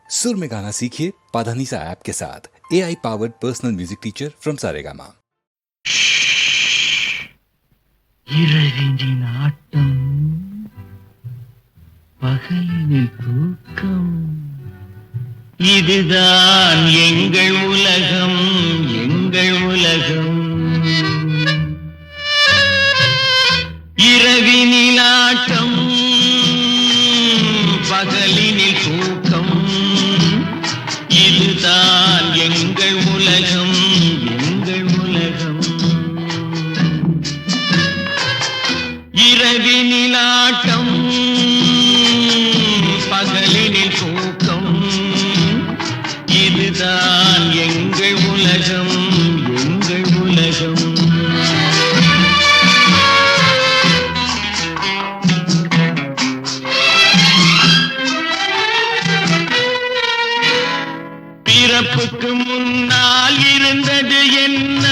सुर में गाना सीखिए पाधानीसा ऐप के साथ। AI powered personal music teacher from Saregama. இரவினின் ஆட்டம் பகலினில் தூக்கம் இதுதான் எங்கள் உலகம் எங்கள் உலகம். இரவினில் ஆட்டம் பகலினில் தூக்கம் இதுதான் எங்கள் உலகம் எங்கள் உலகம். இரவினில் ஆட்டம் பகலினில் தூக்கம் இதுதான் எங்கள் உலகம் எங்கள் உலகம். பிறப்புக்கு முன்னால் இருந்தது என்ன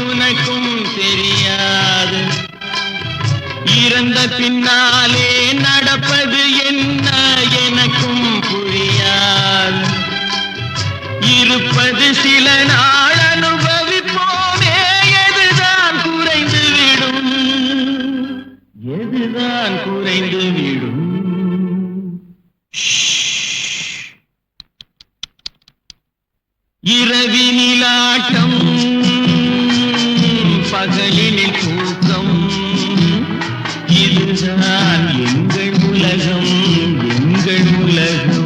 உனக்கும் தெரியாது, இறந்த பின்னாலே நடப்பது என்ன எனக்கும் புரியாது. இருப்பது சில நாள் அனுபவிப்போமே, எதுதான் குறைந்துவிடும் எதுதான் குறைந்துவிடும். இரவினில் ஆட்டம் பகலினில் தூக்கம் இதுதான் எங்கள் உலகம் எங்கள் உலகம்.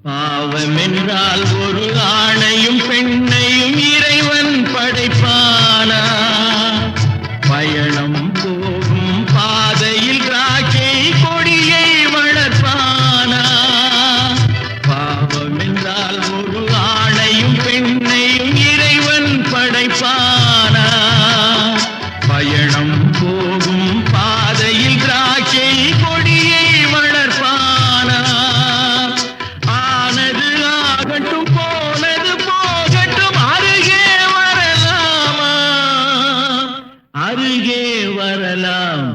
பாவம் என்றால் ஒரு ஆணையும் பெண்ணையும் இறைவன் படைப்பானா, பயணம் போகும் பாதையில் திராட்சை கொடியை வளர்ப்பானா. பாவம் என்றால் ஒரு ஆணையும் பெண்ணையும் இறைவன் படைப்பானா, பயணம் போகும் பாதையில் திராட்சை கொடியை வளர்ப்பானா. ஆனது ஆகட்டும் போனது போகட்டும் அருகே வரலாமா அருகே வரலாம்.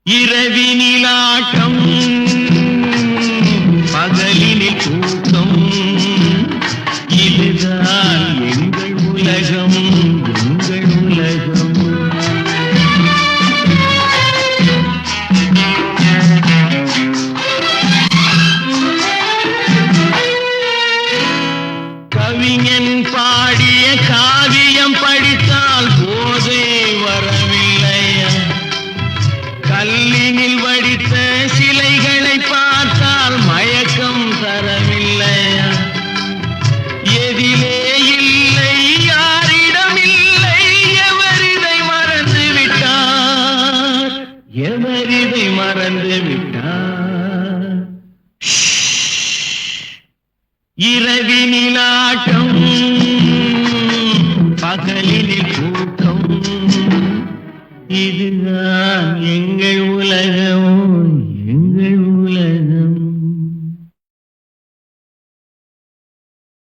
இரவினில் ஆட்டம் பகலினில் தூக்கம் இதுதான் எங்கள் உலகம் எங்கள் உலகம். கவிஞன் பாடிய காவியம் படித்தால் போதை வரவில்லையா, கல்லினில் வடித்த சிலைகளை பார்த்தால் மயக்கம் தரவில்லையா. எதிலே இல்லை யாரிடம் இல்லை எவரிதை மறந்து விட்டார் எவரிதை மறந்து விட்டார். இரவினில் ஆட்டம் பகலினில் தூக்கம் இதுதான்